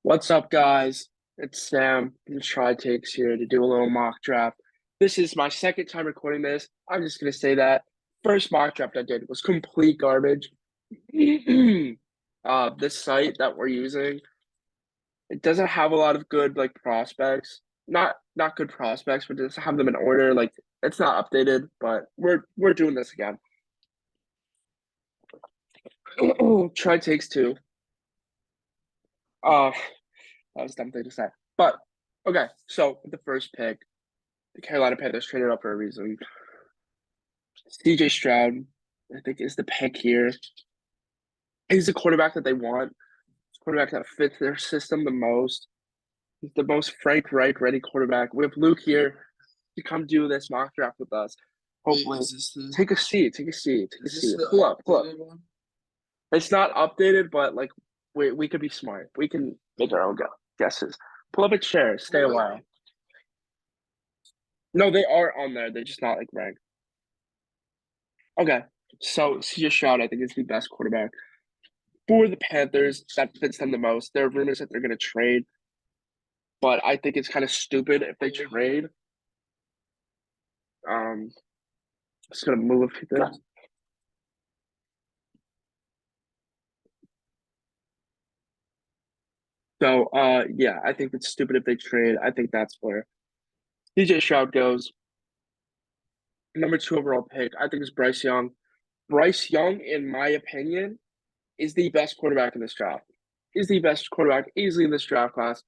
What's up, guys? It's Sam from Try Takes here to do a little mock draft. This is my second time recording this. I'm just gonna say that first mock draft I did was complete garbage. This site that we're using, it doesn't have a lot of good prospects. Not good prospects, but it doesn't have them in order. Like it's not updated, but we're doing this again. Try Takes two. Uh, that was a dumb thing to say. But okay, so the first pick. The Carolina Panthers traded up for a reason. CJ Stroud, I think, is the pick here. He's the quarterback that they want. Quarterback that fits their system the most. He's the most Frank Reich ready quarterback. We have Luke here to come do this mock draft with us. Hopefully, Is this the take a seat. Take a seat. Take a is this seat. the Pull up. Pull up. updated one? It's not updated, but we could be smart. We can make our own guesses. Pull up a chair. Stay a while. No, they are on there. They're just not ranked. Okay, so CJ Stroud, I think, is the best quarterback for the Panthers. That fits them the most. There are rumors that they're going to trade, but I think it's kind of stupid if they trade. Just going to move a few things. So, yeah, I think it's stupid if they trade. I think that's where CJ Stroud goes. Number 2 overall pick, I think, is Bryce Young. Bryce Young, in my opinion, is the best quarterback in this draft. Is the best quarterback easily in this draft class.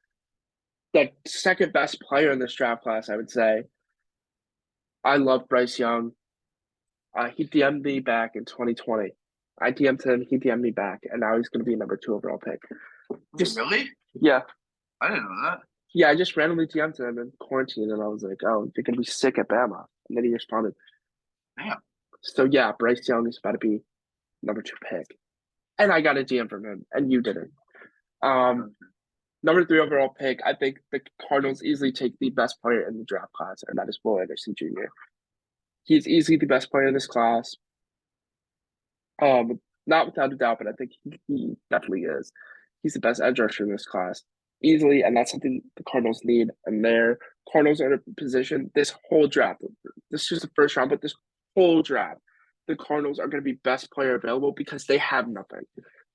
The second best player in this draft class, I would say. I love Bryce Young. He DM'd me back in 2020. I DM'd him, he DM'd me back, and now he's going to be a number 2 overall pick. Just Really? yeah, I didn't know that. yeah. I just randomly DM'd him in quarantine, and I was like, "Oh, you're going to be sick at Bama," and then he responded. Damn. So yeah, Bryce Young is about to be number 2 pick, and I got a DM from him, and you didn't. Number 3 overall pick. I think the Cardinals easily take the best player in the draft class, and that is Will Anderson Jr. He's easily the best player in this class. Not without a doubt, but I think he definitely is. He's the best edge rusher in this class, easily, and that's something the Cardinals need. And their Cardinals are in a position this whole draft. This is just the first round, but this whole draft, the Cardinals are going to be best player available because they have nothing.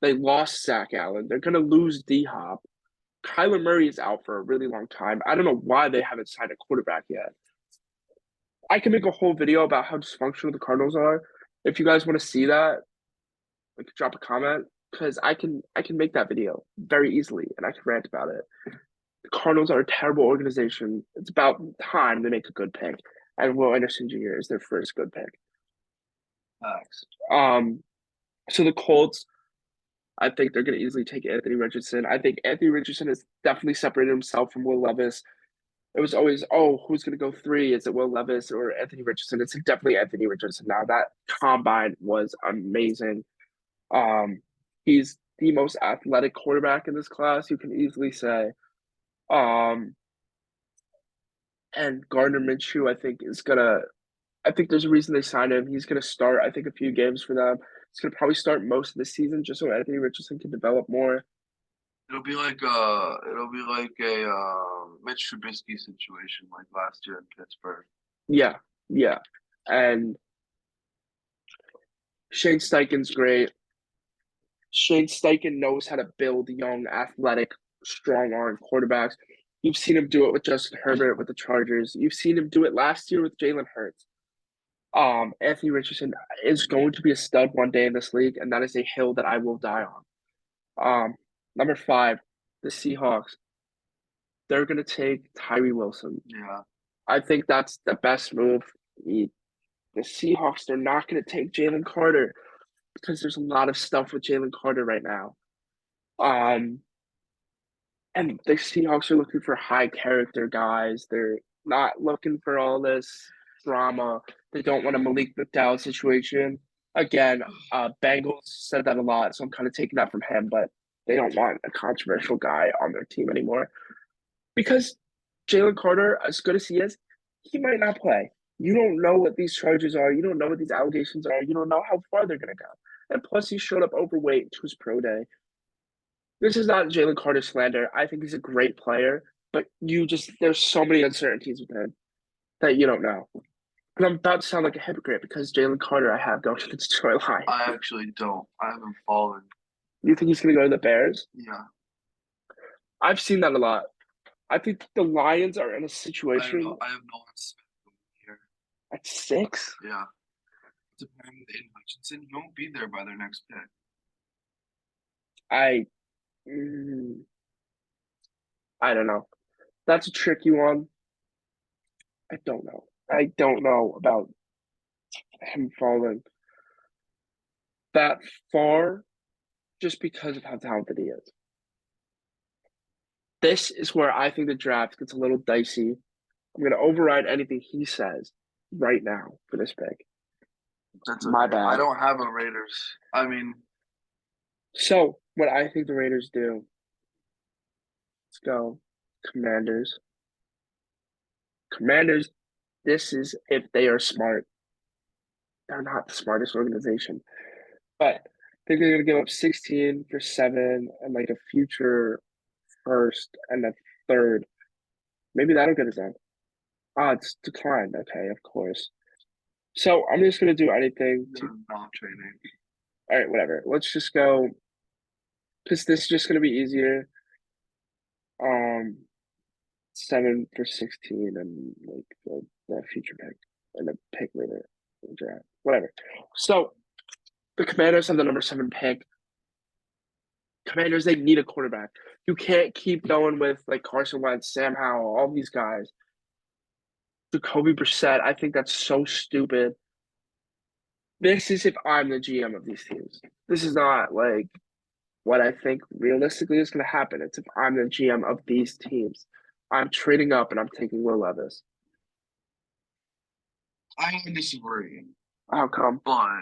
They lost Zach Allen. They're going to lose D Hop. Kyler Murray is out for a really long time. I don't know why they haven't signed a quarterback yet. I can make a whole video about how dysfunctional the Cardinals are. If you guys want to see that, drop a comment because I can make that video very easily and I can rant about it. The Cardinals are a terrible organization. It's about time they make a good pick, and Will Anderson Jr. is their first good pick. Thanks. So the Colts, I think they're going to easily take Anthony Richardson. I think Anthony Richardson has definitely separated himself from Will Levis. It was always, oh, who's going to go 3? Is it Will Levis or Anthony Richardson? It's definitely Anthony Richardson now. That combine was amazing. He's the most athletic quarterback in this class, you can easily say. And Gardner Minshew, I think there's a reason they signed him. He's gonna start, I think, a few games for them. He's gonna probably start most of the season just so Anthony Richardson can develop more. It'll be like a Mitch Trubisky situation like last year in Pittsburgh. Yeah, yeah. And Shane Steichen's great. Shane Steichen knows how to build young, athletic, strong arm quarterbacks. You've seen him do it with Justin Herbert with the Chargers. You've seen him do it last year with Jalen Hurts. Anthony Richardson is going to be a stud one day in this league, and that is a hill that I will die on. Number 5, the Seahawks. They're going to take Tyree Wilson. Yeah. I think that's the best move. The Seahawks, they're not going to take Jalen Carter because there's a lot of stuff with Jalen Carter right now. And the Seahawks are looking for high character guys. They're not looking for all this drama. They don't want a Malik McDowell situation. Again, Bengals said that a lot, so I'm kind of taking that from him, but they don't want a controversial guy on their team anymore. Because Jalen Carter, as good as he is, he might not play. You don't know what these charges are. You don't know what these allegations are. You don't know how far they're going to go. And plus, he showed up overweight to his pro day. This is not Jalen Carter slander. I think he's a great player, but there's so many uncertainties with him that you don't know. And I'm about to sound like a hypocrite because Jalen Carter I have going to the Detroit Lions. I actually don't. I haven't fallen. You think he's going to go to the Bears? Yeah, I've seen that a lot. I think the Lions are in a I don't know. situation I have Nolan Smith here. at 6. Yeah, it's a pair with Aiden Hutchinson. He won't be there by their next pick. I mm, I don't know. That's a tricky one. I don't know. I don't know about him falling that far just because of how talented he is. This is where I think the draft gets a little dicey. I'm going to override anything he says right now for this pick. That's My okay. I bad. don't have a Raiders. I mean, So, what I think the Raiders do, let's go. Commanders. Commanders, this is if they are smart. They're not the smartest organization, but I think they're going to give up 16 for 7 and like a future first and a third. Maybe that'll get us done. Ah, it's declined. Okay, of course. So I'm just gonna do anything to. they're not trading. All right, whatever. Let's just go because this is just gonna be easier. Um, 7 for 16 and like the future pick and the pick later in the draft. Whatever. So the Commanders have the number 7 pick. Commanders, they need a quarterback. You can't keep going with like Carson Wentz, Sam Howell, all these guys. Jacoby Brissett, I think that's so stupid. This is if I'm the GM of these teams. This is not like what I think realistically is going to happen. It's if I'm the GM of these teams. I'm trading up and I'm taking Will Levis. I disagree, How come? but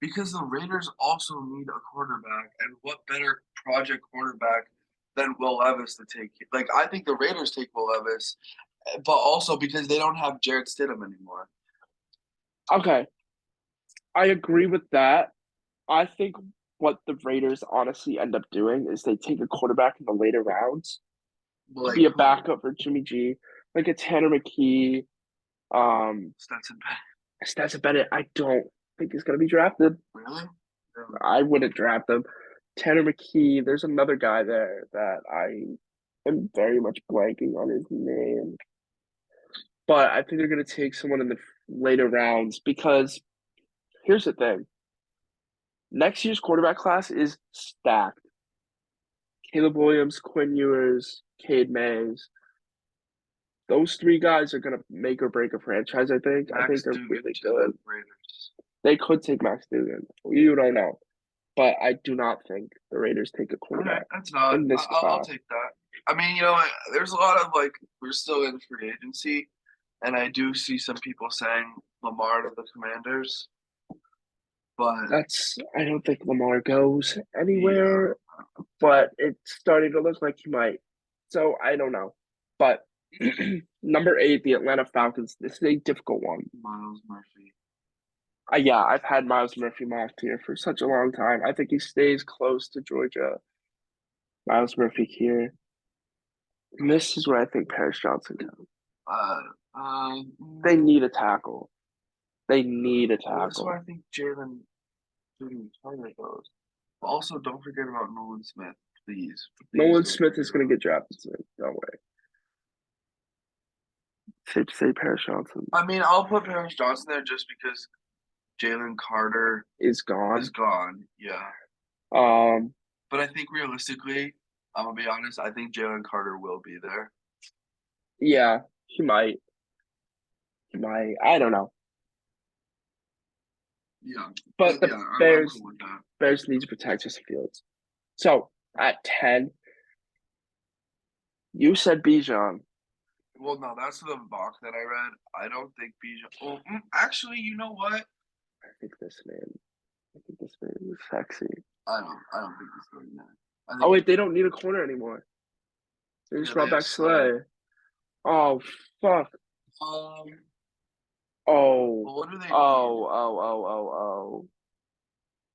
because the Raiders also need a quarterback, and what better project quarterback than Will Levis to take? Like, I think the Raiders take Will Levis, but also because they don't have Jared Stidham anymore. Okay, I agree with that. I think what the Raiders honestly end up doing is they take a quarterback in the later rounds But to like be a who? backup for Jimmy G, like a Tanner McKee, Stetson Stetson Bennett. I don't think he's going to be drafted. Really? I wouldn't draft him. Tanner McKee. There's another guy there that I am very much blanking on his name, but I think they're going to take someone in the later rounds because here's the thing: next year's quarterback class is stacked. Caleb Williams, Quinn Ewers, Cade Mays. Those 3 guys are going to make or break a franchise. I think. I think Max they're Duggan really to good. the Raiders. They could take Max Duggan. You don't know, but I do not think the Raiders take a All right, quarterback that's not. in this I'll class. take that. I mean, you know, there's a lot of like we're still in free agency, and I do see some people saying Lamar to the Commanders, but I don't think Lamar goes yeah, anywhere, but it's starting to look like he might. So I don't know. But number 8, the Atlanta Falcons. This is a difficult one. Miles Murphy. Yeah, I've had Miles Murphy mocked here for such a long time. I think he stays close to Georgia. Miles Murphy here. And this is where I think Paris Johnson goes. Uh, They need a tackle. They need a that's why tackle. I think Jalen Turner goes. But also, don't forget about Nolan Smith, please. Please Nolan don't Smith forget is going about to get drafted soon. No way. Safe to say Paris Johnson I mean, I'll put Paris Johnson there just because Jalen Carter is is gone. gone. Yeah. Um, But I think realistically, I'm gonna be honest, I think Jalen Carter will be there. yeah, he might. He might. I don't know. Yeah. But the Yeah, I'm Bears cool with that. Bears need to protect Justin Fields. So at 10, you said Bijan. Well, no, that's the mock that I read. I don't think Bijan. Oh, actually, you know what? I think this man is sexy. I don't think he's going there. I Oh think wait, they don't need a corner anymore. They just yeah, they brought have back Slay. Slay. Oh fuck. Um, Oh. but what do they need? Oh, oh, oh, oh, oh.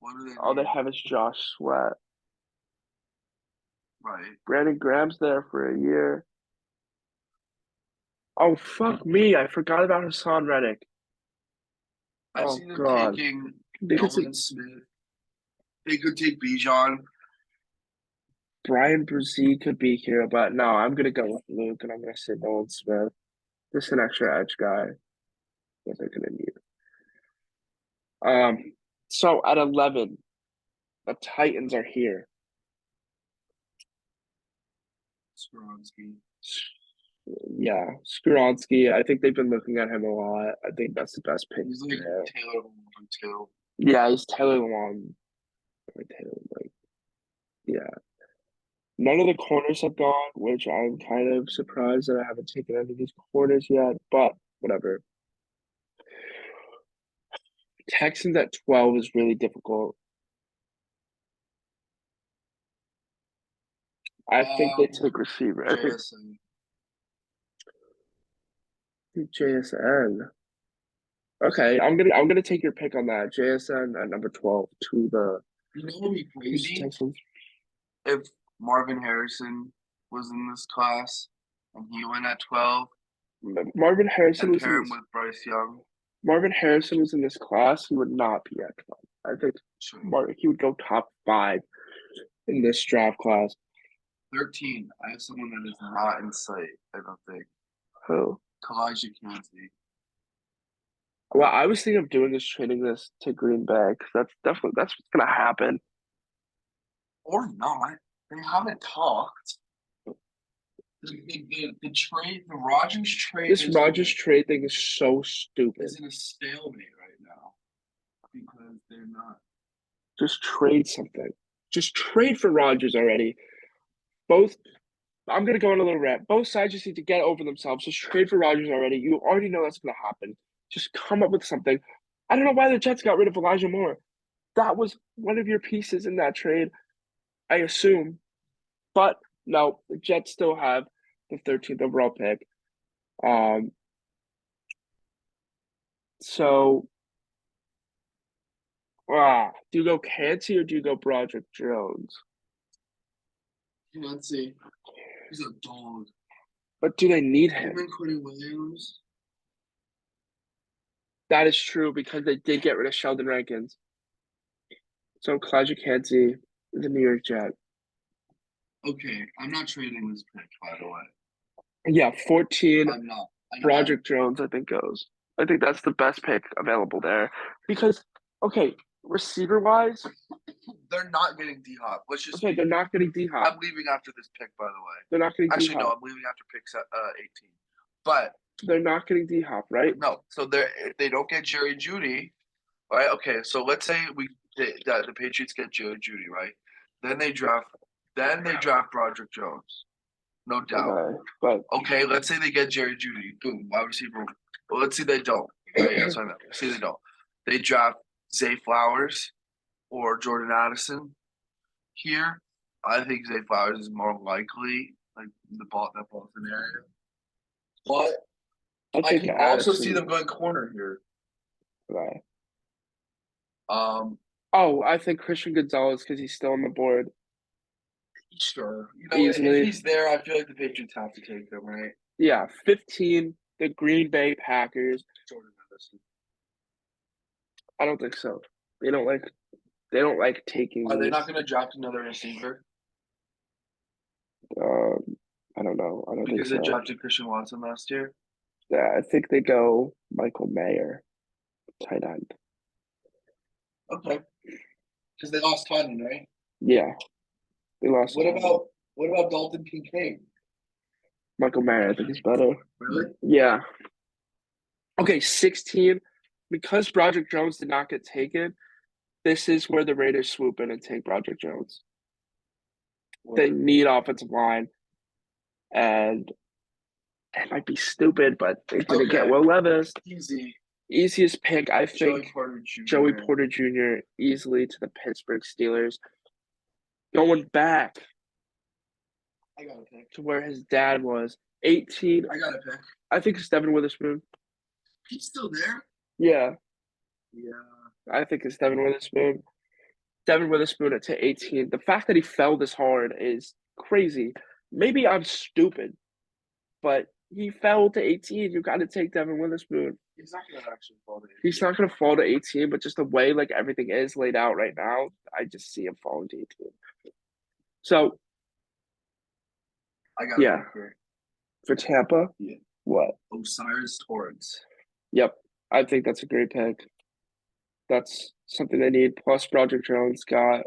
What do they All they need? have is Josh Sweat. Right. Brandon Graham's there for a year. Oh fuck me! I forgot about Hassan Reddick. I Oh see them god, taking they could Nolan Smith. They could take Bijan. Brian Brzee could be here, but no, I'm gonna go with Luke, and I'm gonna say Nolan Smith. Just an extra edge guy that they're gonna need. So at 11, the Titans are here. Skoronsky. Yeah, Skronsky. I think they've been looking at him a lot. I think that's the best pick. He's like there. Taylor Lewan too. Yeah, he's Taylor Lewan. Like, yeah. None of the corners have gone, which I'm kind of surprised that I haven't taken any of these corners yet, but whatever. Texans at 12 is really difficult. I think they took receiver. I think JSN. JSN. Okay, I'm gonna take your pick on that. JSN at number 12 to the You know what would be crazy Texans. if Marvin Harrison was in this class and he went at 12 Marvin Harrison and was in pair him this, with Bryce Young. Marvin Harrison was in this class. He would not be at 12. I think Sure. He would go top 5 in this draft class. 13. I have someone that is not in sight, I don't think. Who? Kalijah Kancey. Well, I was thinking of doing is trading this to Green Bay because that's what's gonna happen. Or not. They haven't talked. The trade, the Rodgers trade This Rodgers trade thing is so stupid. is in a stalemate right now because they're not. Just trade something. Just trade for Rodgers already. Both. I'm gonna go on a little rant. Both sides just need to get over themselves. Just trade for Rodgers already. You already know that's gonna happen. Just come up with something. I don't know why the Jets got rid of Elijah Moore. That was one of your pieces in that trade, I assume. But no, the Jets still have the 13th overall pick. So do you go Kancey or do you go Broderick Jones? Let's see. He's a dog. But do they need him? Even Quentin Williams. That is true because they did get rid of Sheldon Rankins. So Kalijah Kancey is a New York Jet. Okay, I'm not trading this pick, by the way. Yeah, 14. I'm not. Broderick Jones, I think, goes. I think that's the best pick available there. Because, okay, receiver wise, they're not getting D Hop. Let's just. okay, they're not getting D Hop. I'm leaving after this pick, by the way. They're not getting D Actually, no, Hop. I'm leaving after pick 18. But They're not getting D Hop, right? no, so they don't get Jerry Jeudy, right? Okay, so let's say the Patriots get Jerry Jeudy, right? Then they draft Broderick Jones, no doubt. Okay, but Okay, let's say they get Jerry Jeudy, boom, wide receiver. Well, let's see they don't. Right? That's what I meant. Let's see they don't. They draft Zay Flowers or Jordan Addison here. I think Zay Flowers is more likely, like that ball scenario. But I can also see them going corner here. Right. Oh, I think Christian Gonzalez because he's still on the board. Sure. You know, Easily. if he's there, I feel like the Patriots have to take him, right? Yeah, 15, the Green Bay Packers. Jordan Addison. I don't think so. They don't like taking. Are they not going to draft another receiver? I don't know. I don't Because think they so. drafted Christian Watson last year? Yeah, I think they go Michael Mayer, tight end. Okay. Because they lost Tony, right? Yeah, they lost. What about Dalton Kincaid? Michael Mayer? I think he's better. Really? Yeah. Okay, 16. Because Broderick Jones did not get taken, this is where the Raiders swoop in and take Broderick Jones. They need offensive line, and it might be stupid, but they didn't get Will Levis. Easiest pick, I think. Joey Porter Jr. easily to the Pittsburgh Steelers. Going back I got a pick. to where his dad was. 18. I got a pick. I think it's Devin Witherspoon. He's still there? Yeah. Yeah. I think it's Devin Witherspoon. Devin Witherspoon to 18. The fact that he fell this hard is crazy. Maybe I'm stupid, but he fell to 18. You got to take Devin Witherspoon. He's not gonna actually fall to He's not going to fall to 18, but just the way like everything is laid out right now, I just see him falling to 18. So I got yeah, for Tampa, Yeah. what? Osiris Torrance. Yep, I think that's a great pick. That's something they need. Plus, Broderick Jones got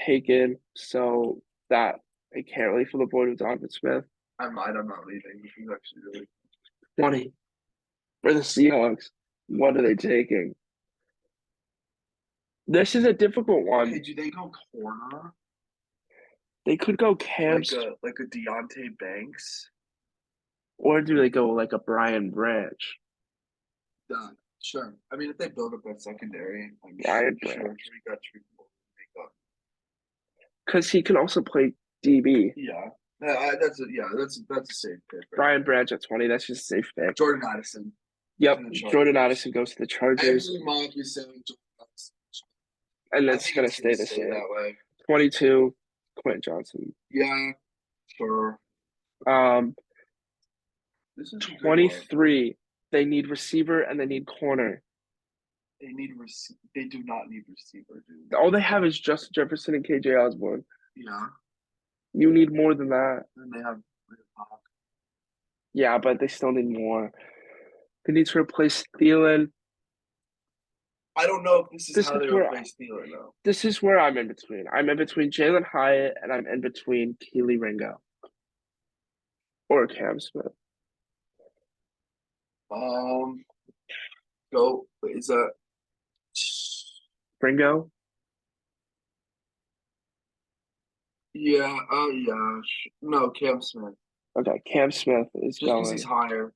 taken, so that I can't leave for the void of Donovan Smith. I lied. I'm not leaving. He's actually really 20 for the Seahawks. What are they taking? This is a difficult one. Okay, do they go corner? They could go Cam, Like a Deontay Banks? or do they go like a Brian Branch? Done. Sure. I mean, if they build up that secondary, I'm Brian sure Branch. we got two people to make up. Because he can also play DB. Yeah. That's a safe pick. Right? Brian Branch at 20, that's just a safe pick. Jordan Addison. Yep, to the Chargers. Jordan Addison goes to the Chargers, Every mock is saying Jordan Addison. and I that's think going to it's stay the stay same. that way. 22, Quentin Johnson. Yeah, sure. This is a good one. 23, they need receiver and they need corner. They do not need receiver, dude. All they have is Justin Jefferson and KJ Osborne. Yeah, You need more than that. and they have Hawk. Yeah, but they still need more. They need to replace Thielen. I don't know if this is This how is they where- replace Thielen, though. This is where I'm in between. I'm in between Jalen Hyatt and I'm in between Keely Ringo or Cam Smith. Go. Wait, is that? Ringo? Yeah. Yeah. No, Cam Smith. Okay, Cam Smith is Just because going he's higher.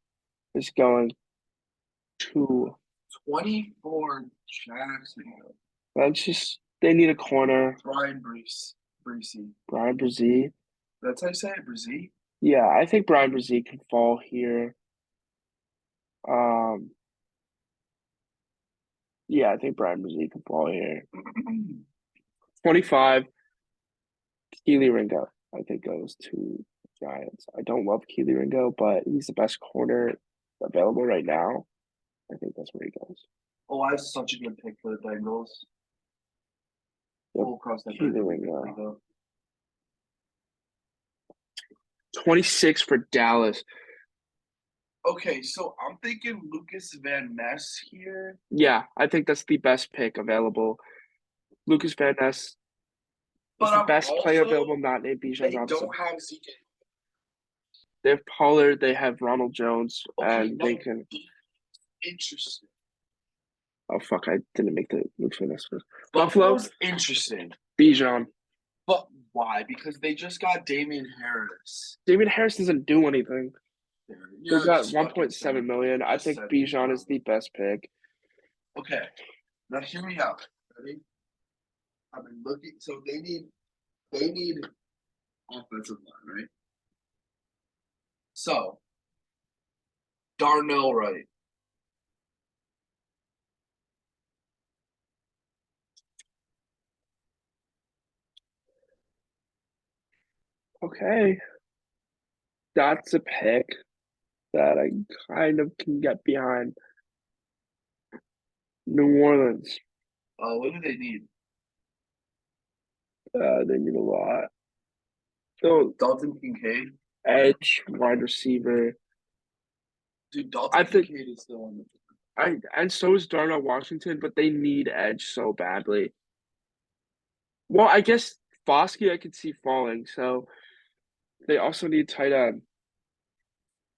to 24 Jacksonville. that's just they need a corner. Brian Breesy. Brian Brzee. That's how you say it, Breesy? Yeah, I think Brian Brzee can fall here. Yeah, I think Brian Brzee can fall here. 25, Keely Ringo, I think goes to Giants. I don't love Keely Ringo, but he's the best corner available right now. I think that's where he goes. Oh, I have such a good pick for the Bengals. Yep. We'll cross that Keely bridge when we Ringo. get there. 26 for Dallas. Okay, so I'm thinking Lucas Van Ness here. Yeah, I think that's the best pick available. Lucas Van Ness is But the I'm best player also- available, not named Bijan They Robinson. don't have Zeke. They have Pollard, they have Ronald Jones, and no, they can. Interesting. Oh fuck! I didn't make the move for this one. Buffalo, Buffalo's interesting. Bijan. But why? Because they just got Damian Harris. David Harris doesn't do anything. Yeah, They got just fucking 1.7 million. I just think send Bijan him. is the best pick. Okay, now hear me out. Ready? I've been looking. So they need offensive line, right? So Darnell Wright. Okay, that's a pick that I kind of can get behind. New Orleans, What do they need? they need a lot. So Dalton Kincaid. edge, wide receiver. Dude, Dalton I think- Kincaid is still on the. And so is Darnell Washington, but they need edge so badly. Well, I guess Foskey I could see falling, so they also need tight end.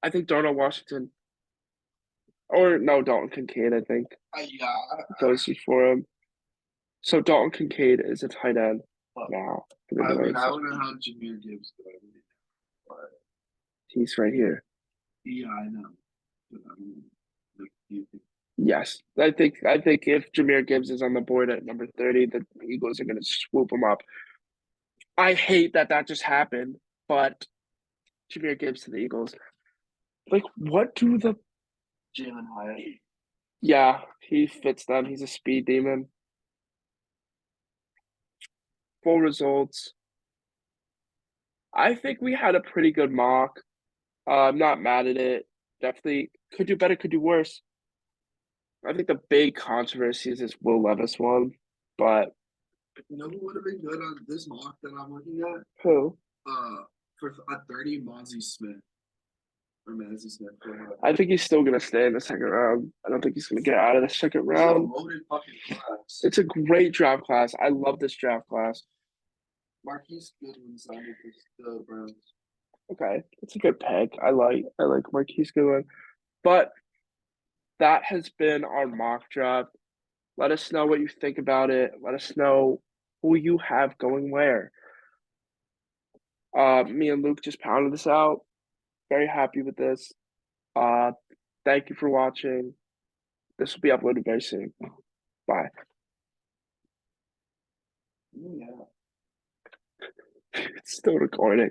I think Darnell Washington, or no, Dalton Kincaid, I think Yeah, goes before him. So Dalton Kincaid is a tight end now. For the I mean, Bears. I don't know how Jameer Gibbs doing, but He's right here. yeah, I know. But, like, do you think Yes, I think if Jameer Gibbs is on the board at number 30, the Eagles are going to swoop him up. I hate that just happened, but Jameer Gibbs to the Eagles. Like, what do the? Jalen Hyatt? Yeah, he fits them. He's a speed demon. Full results. I think we had a pretty good mock. I'm not mad at it. Definitely could do better, could do worse. I think the big controversy is this Will Levis one, but You know who would have been good on this mock that I'm looking at? who? For at 30, Mozzie Smith or Mazzie Smith. I think he's still gonna stay in the second round. I don't think he's gonna get out of the second This is a round. loaded fucking class. It's a great draft class. I love this draft class. Marquise Goodwin signed with the Browns. Okay, it's a good pick. I like Marquise Goodwin. But that has been our mock draft. Let us know what you think about it. Let us know who you have going where. Me and Luke just pounded this out. Very happy with this. Uh, thank you for watching. This will be uploaded very soon. Bye. Yeah. It's still recording.